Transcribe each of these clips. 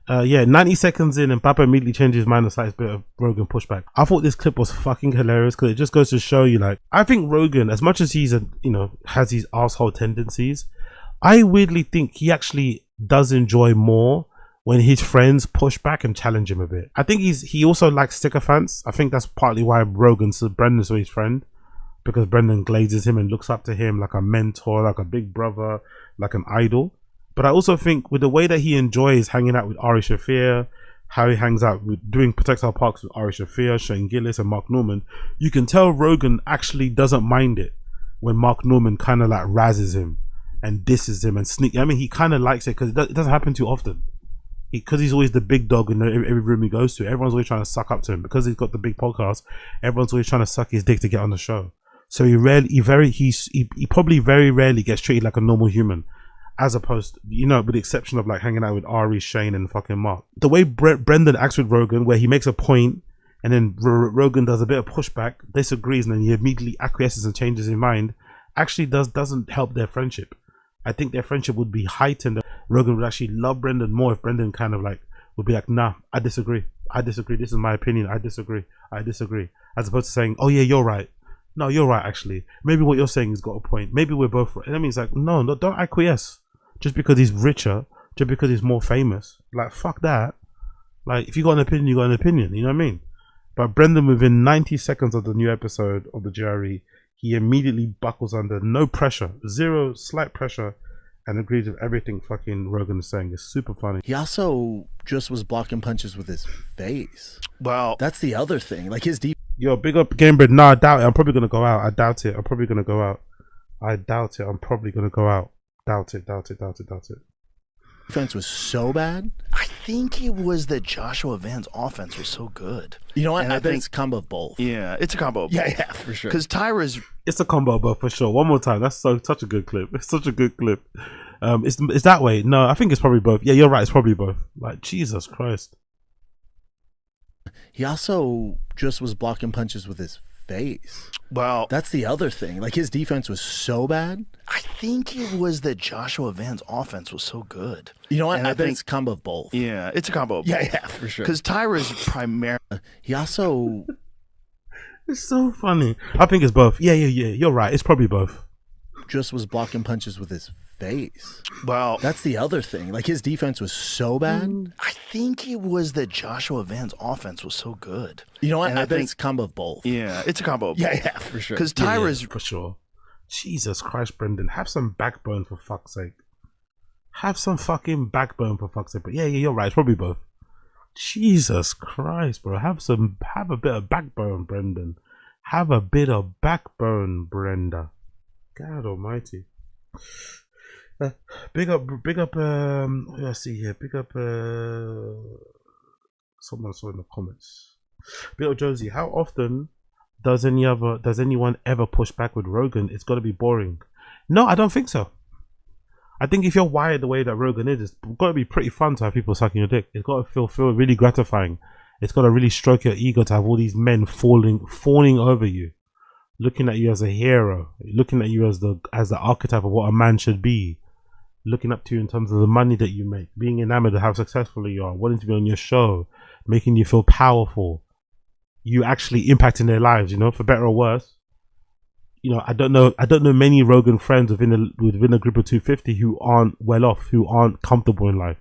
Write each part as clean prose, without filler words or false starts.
Yeah, 90 seconds in and Papa immediately changes his mind and starts a bit of Rogan pushback. I thought this clip was fucking hilarious because it just goes to show you, like, I think Rogan, as much as he's a, you know, has these asshole tendencies, I weirdly think he actually does enjoy more when his friends push back and challenge him a bit. I think he also likes sycophants. I think that's partly why Brendan's his friend, because Brendan glazes him and looks up to him like a mentor, like a big brother, like an idol. But I also think with the way that he enjoys hanging out with Ari Shaffir, how he hangs out with doing Protectile Parks with Ari Shaffir, Shane Gillis and Mark Norman, you can tell Rogan actually doesn't mind it when Mark Norman kind of like razzes him and disses him and I mean, he kind of likes it because it doesn't happen too often. Because he's always the big dog in every room he goes to. Everyone's always trying to suck up to him. Because he's got the big podcast, everyone's always trying to suck his dick to get on the show. So he probably very rarely gets treated like a normal human. As opposed to, you know, with the exception of like hanging out with Ari, Shane and fucking Mark. The way Brendan acts with Rogan, where he makes a point and then Rogan does a bit of pushback, disagrees, and then he immediately acquiesces and changes his mind, actually doesn't help their friendship. I think their friendship would be heightened. Rogan would actually love Brendan more if Brendan kind of like would be like, nah, I disagree. This is my opinion. I disagree. As opposed to saying, oh yeah, you're right. No, you're right, actually. Maybe what you're saying has got a point. Maybe we're both right. And I mean, it's like, no, don't acquiesce. Just because he's richer, just because he's more famous. Like, fuck that. Like, if you got an opinion, you got an opinion. You know what I mean? But Brendan, within 90 seconds of the new episode of the GRE, he immediately buckles under no pressure, zero slight pressure, and agrees with everything fucking Rogan is saying. It's super funny. He also just was blocking punches with his face. Well, that's the other thing. Like his deep. Yo, big up Gamebred. Nah, I doubt it. I'm probably gonna go out. I doubt it. I'm probably gonna go out. I doubt it. I'm probably gonna go out. Doubt it. Defense was so bad. I think it was that Joshua Van's offense was so good. You know what? And I think it's a combo of both. Yeah, it's a combo of both. Yeah, for sure. Because Tyra's... It's a combo of both, for sure. One more time. That's such a good clip. It's such a good clip. It's that way. No, I think it's probably both. Yeah, you're right. It's probably both. Like, Jesus Christ. He also just was blocking punches with his face. Well, that's the other thing. Like his defense was so bad. I think it was that Joshua Van's offense was so good. You know what? I think it's a combo of both. Yeah, it's a combo of both. Yeah, for sure. Because Tyra's primarily... He also... It's so funny. I think it's both. Yeah. You're right. It's probably both. Just was blocking punches with his face. Well, that's the other thing. Like his defense was so bad. I think it was that Joshua Van's offense was so good. You know what? I think it's a combo of both. Yeah, it's a combo of both. Yeah, for sure. Because Tyra's... for sure. Jesus Christ, Brendan. Have some backbone, for fuck's sake. Have some fucking backbone, for fuck's sake. But yeah, you're right. It's probably both. Jesus Christ, bro. Have a bit of backbone, Brendan. Have a bit of backbone, Brenda. God almighty. Big up, let's see here. Big up, someone saw in the comments. Big up, Josie. How often does anyone ever push back with Rogan? It's got to be boring. No, I don't think so. I think if you're wired the way that Rogan is, it's got to be pretty fun to have people sucking your dick. It's got to feel really gratifying. It's got to really stroke your ego to have all these men fawning over you, looking at you as a hero, looking at you as the archetype of what a man should be, looking up to you in terms of the money that you make, being enamored of how successful you are, wanting to be on your show, making you feel powerful, you actually impacting their lives, you know, for better or worse. You know, I don't know many Rogan friends within a group of 250 who aren't well off, who aren't comfortable in life.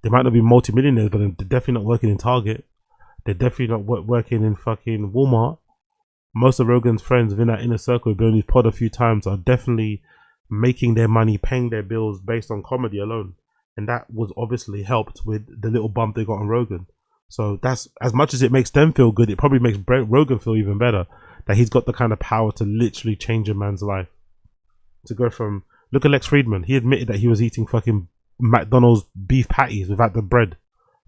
They might not be multimillionaires, but they're definitely not working in Target. They're definitely not working in fucking Walmart. Most of Rogan's friends within that inner circle, who've been on his pod a few times, are definitely making their money, paying their bills based on comedy alone. And that was obviously helped with the little bump they got on Rogan. So that's, as much as it makes them feel good, it probably makes Rogan feel even better that he's got the kind of power to literally change a man's life. To go from, look at Lex Friedman. He admitted that he was eating fucking McDonald's beef patties without the bread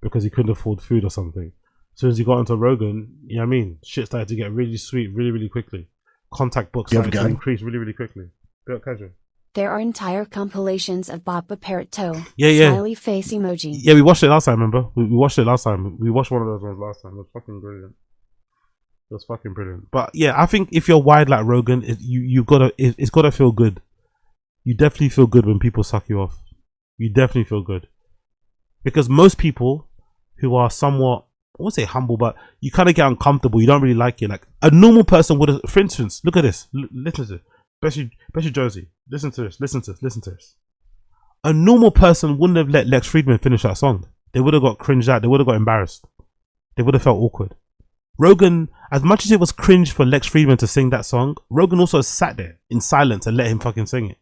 because he couldn't afford food or something. As soon as he got onto Rogan, you know what I mean? Shit started to get really sweet really quickly. Contact books started to increase really quickly. There are entire compilations of Papa Parrot Toe. Yeah. Smiley face emoji. Yeah, we watched it last time, remember? We watched it last time. We watched one of those ones last time. It was fucking brilliant. It was fucking brilliant. But yeah, I think if you're wide like Rogan, it's gotta feel good. You definitely feel good when people suck you off. You definitely feel good. Because most people who are somewhat, I won't say humble, but you kind of get uncomfortable. You don't really like it. Like a normal person would have, for instance, look at this. Listen to this. Especially Josie. Listen to this. Listen to this. Listen to this. A normal person wouldn't have let Lex Friedman finish that song. They would have got cringed out. They would have got embarrassed. They would have felt awkward. Rogan, as much as it was cringe for Lex Friedman to sing that song, Rogan also sat there in silence and let him fucking sing it.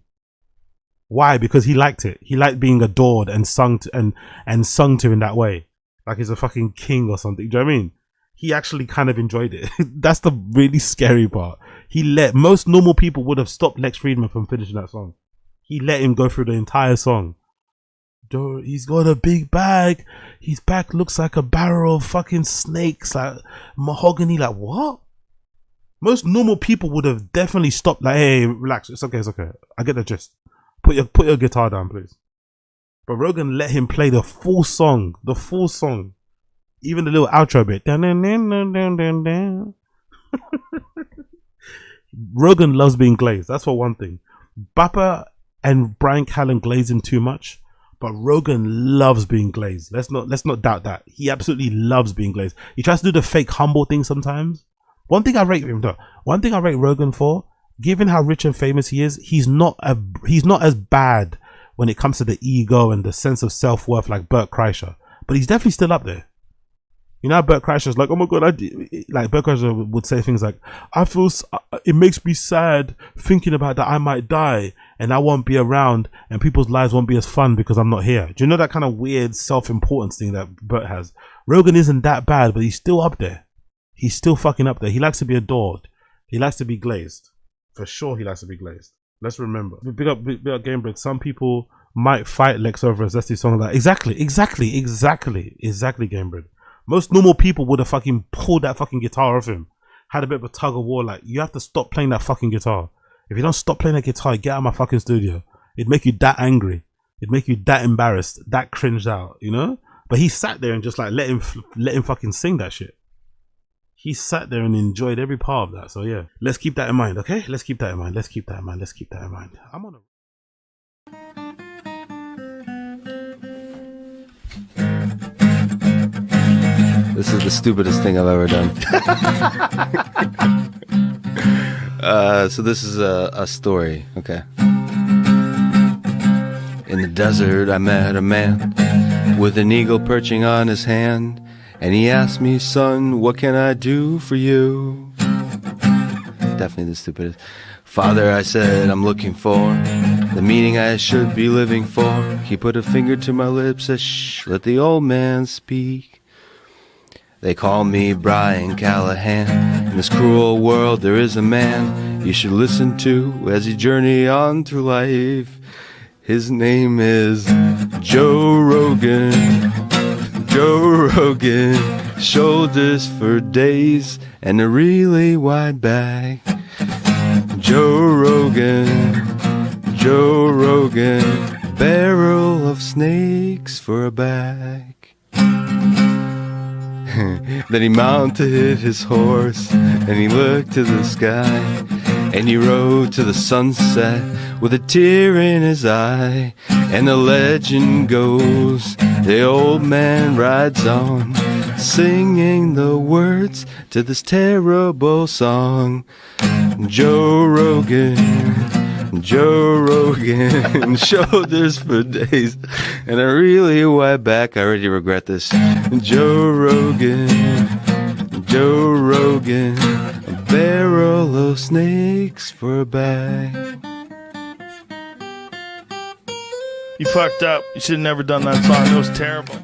Why? Because he liked it. He liked being adored and sung to, and sung to in that way. Like he's a fucking king or something. Do you know what I mean? He actually kind of enjoyed it. That's the really scary part. Most normal people would have stopped Lex Friedman from finishing that song. He let him go through the entire song. He's got a big bag. His back looks like a barrel of fucking snakes, like mahogany. Like what? Most normal people would have definitely stopped. Like, hey, relax. It's okay. It's okay. I get the gist. Put your guitar down, please. But Rogan let him play the full song. The full song. Even the little outro bit. Rogan loves being glazed. That's for one thing. Bappa and Brian Callen glaze him too much. But Rogan loves being glazed. Let's not doubt that. He absolutely loves being glazed. He tries to do the fake humble thing sometimes. One thing I rate Rogan for, given how rich and famous he is, he's not as bad when it comes to the ego and the sense of self-worth like Bert Kreischer. But he's definitely still up there. You know, Bert Kreischer's like, oh my god, like Bert Kreischer would say things like, it makes me sad thinking about that I might die and I won't be around and people's lives won't be as fun because I'm not here. Do you know that kind of weird self-importance thing that Bert has? Rogan isn't that bad, but he's still up there. He's still fucking up there. He likes to be adored. He likes to be glazed. For sure he likes to be glazed. Let's remember. Big up Gamebreak. Some people might fight Lex over a zesty song like exactly Gamebreak. Most normal people would have fucking pulled that fucking guitar off him. Had a bit of a tug of war, like, you have to stop playing that fucking guitar. If you don't stop playing that guitar, get out of my fucking studio. It'd make you that angry. It'd make you that embarrassed, that cringed out, you know? But he sat there and just like let him fucking sing that shit. He sat there and enjoyed every part of that. So yeah, let's keep that in mind, okay? Let's keep that in mind. I'm on a... This is the stupidest thing I've ever done. So this is a story, okay? In the desert I met a man with an eagle perching on his hand, and he asked me, son, what can I do for you? Definitely the stupidest. Father, I said, I'm looking for the meaning I should be living for. He put a finger to my lips, said, shh, let the old man speak. They call me Brian Callahan. In this cruel world there is a man you should listen to as you journey on through life. His name is Joe Rogan. Joe Rogan. Shoulders for days and a really wide back. Joe Rogan. Joe Rogan. Barrel of snakes for a back. Then he mounted his horse and he looked to the sky, and he rode to the sunset with a tear in his eye. And the legend goes, the old man rides on, singing the words to this terrible song. Joe Rogan, Joe Rogan, shoulders for days and a really wide back. I already regret this. Joe Rogan, Joe Rogan, a barrel of snakes for a bag. You fucked up. You should have never done that song. It was terrible.